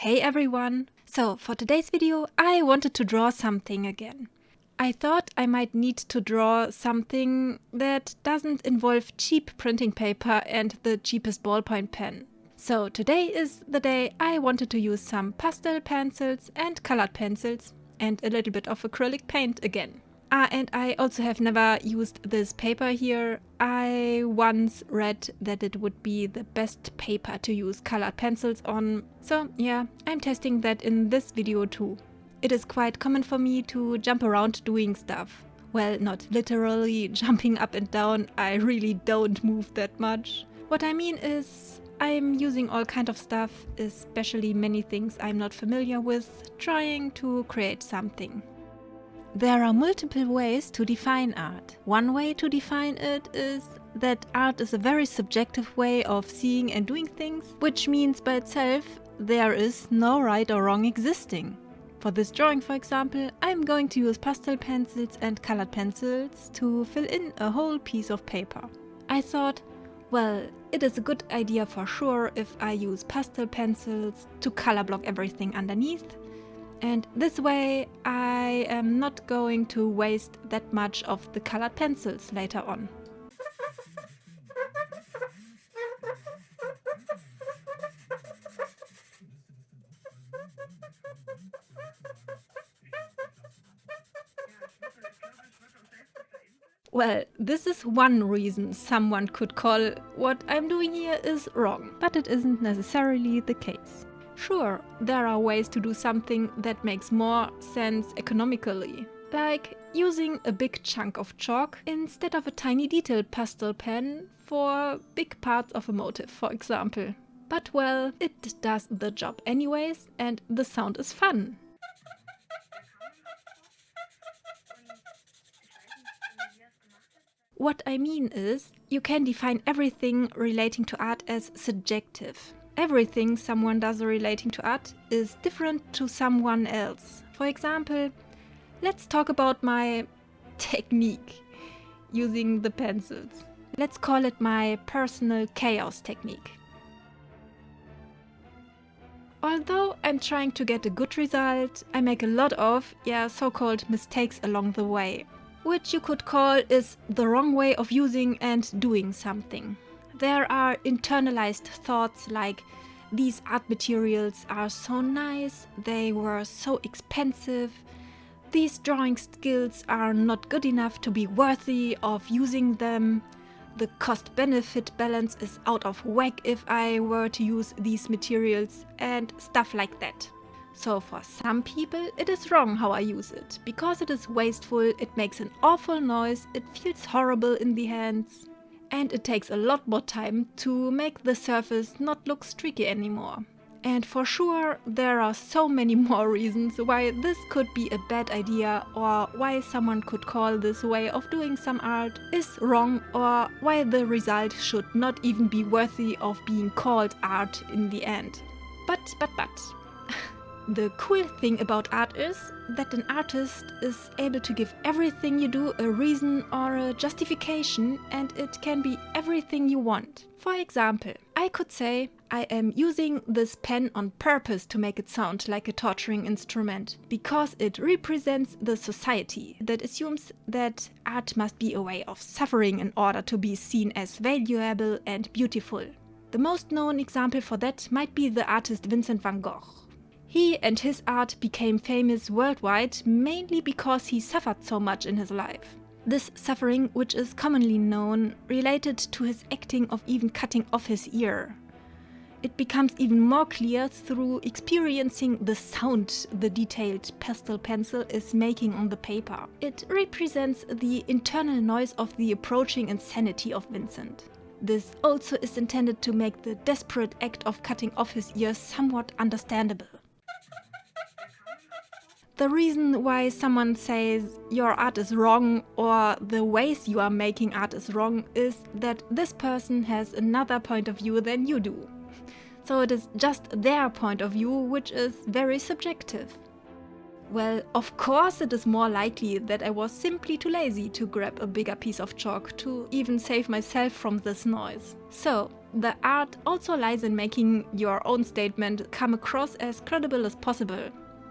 Hey everyone! So for today's video I wanted to draw something again. I thought I might need to draw something that doesn't involve cheap printing paper and the cheapest ballpoint pen. So today is the day I wanted to use some pastel pencils and colored pencils and a little bit of acrylic paint again. And I also have never used this paper here. I once read that it would be the best paper to use colored pencils on. So yeah, I'm testing that in this video too. It is quite common for me to jump around doing stuff. Well, not literally jumping up and down, I really don't move that much. What I mean is, I'm using all kind of stuff, especially many things I'm not familiar with, trying to create something. There are multiple ways to define art. One way to define it is that art is a very subjective way of seeing and doing things, which means by itself there is no right or wrong existing. For this drawing, for example, I'm going to use pastel pencils and colored pencils to fill in a whole piece of paper. I thought, well, it is a good idea for sure if I use pastel pencils to color block everything underneath. And this way I am not going to waste that much of the colored pencils later on. Well, this is one reason someone could call what I'm doing here is wrong, but it isn't necessarily the case. Sure, there are ways to do something that makes more sense economically, like using a big chunk of chalk instead of a tiny detailed pastel pen for big parts of a motif, for example. But well, it does the job anyways, and the sound is fun. What I mean is, you can define everything relating to art as subjective. Everything someone does relating to art is different to someone else. For example, let's talk about my technique using the pencils. Let's call it my personal chaos technique. Although I'm trying to get a good result, I make a lot of, so-called mistakes along the way, which you could call is the wrong way of using and doing something. There are internalized thoughts like, these art materials are so nice, they were so expensive, these drawing skills are not good enough to be worthy of using them, the cost-benefit balance is out of whack if I were to use these materials, and stuff like that. So for some people it is wrong how I use it, because it is wasteful, it makes an awful noise, it feels horrible in the hands. And it takes a lot more time to make the surface not look streaky anymore. And for sure, there are so many more reasons why this could be a bad idea, or why someone could call this way of doing some art is wrong, or why the result should not even be worthy of being called art in the end. But. The cool thing about art is that an artist is able to give everything you do a reason or a justification, and it can be everything you want. For example, I could say, I am using this pen on purpose to make it sound like a torturing instrument, because it represents the society that assumes that art must be a way of suffering in order to be seen as valuable and beautiful. The most known example for that might be the artist Vincent van Gogh. He and his art became famous worldwide mainly because he suffered so much in his life. This suffering, which is commonly known, related to his acting of even cutting off his ear. It becomes even more clear through experiencing the sound the detailed pastel pencil is making on the paper. It represents the internal noise of the approaching insanity of Vincent. This also is intended to make the desperate act of cutting off his ear somewhat understandable. The reason why someone says your art is wrong or the ways you are making art is wrong is that this person has another point of view than you do. So it is just their point of view, which is very subjective. Well, of course it is more likely that I was simply too lazy to grab a bigger piece of chalk to even save myself from this noise. So, The art also lies in making your own statement come across as credible as possible.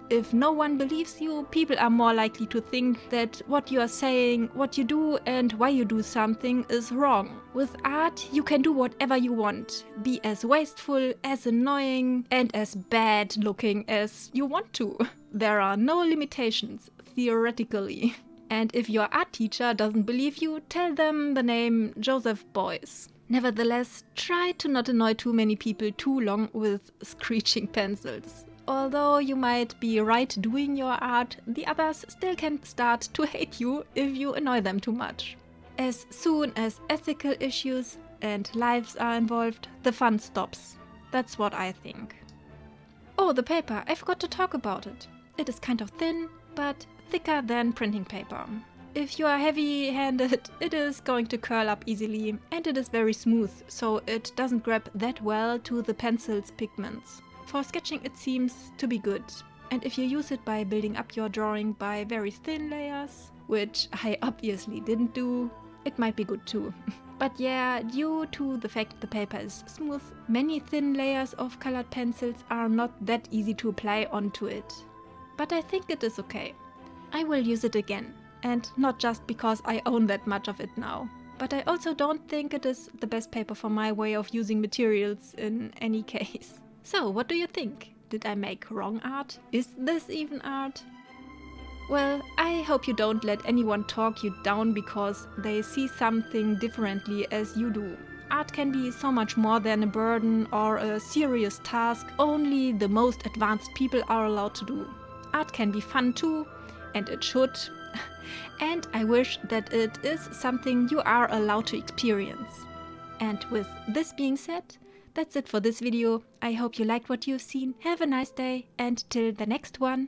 If no one believes you, people are more likely to think that what you are saying, what you do, and why you do something is wrong. With art, you can do whatever you want. Be as wasteful, as annoying, and as bad looking as you want to. There are no limitations, theoretically. And if your art teacher doesn't believe you, tell them the name Joseph Beuys. Nevertheless, try to not annoy too many people too long with screeching pencils. Although you might be right doing your art, the others still can start to hate you if you annoy them too much. As soon as ethical issues and lives are involved, the fun stops. That's what I think. Oh, the paper, I forgot to talk about it. It is kind of thin, but thicker than printing paper. If you are heavy-handed, it is going to curl up easily, and it is very smooth, so it doesn't grab that well to the pencil's pigments. For sketching it seems to be good, and if you use it by building up your drawing by very thin layers, which I obviously didn't do, it might be good too. But yeah, due to the fact the paper is smooth, many thin layers of colored pencils are not that easy to apply onto it. But I think it is okay. I will use it again, and not just because I own that much of it now. But I also don't think it is the best paper for my way of using materials in any case. So, what do you think? Did I make wrong art? Is this even art? Well, I hope you don't let anyone talk you down because they see something differently as you do. Art can be so much more than a burden or a serious task only the most advanced people are allowed to do. Art can be fun too, and it should. And I wish that it is something you are allowed to experience. And with this being said, that's it for this video. I hope you liked what you've seen. Have a nice day, and till the next one.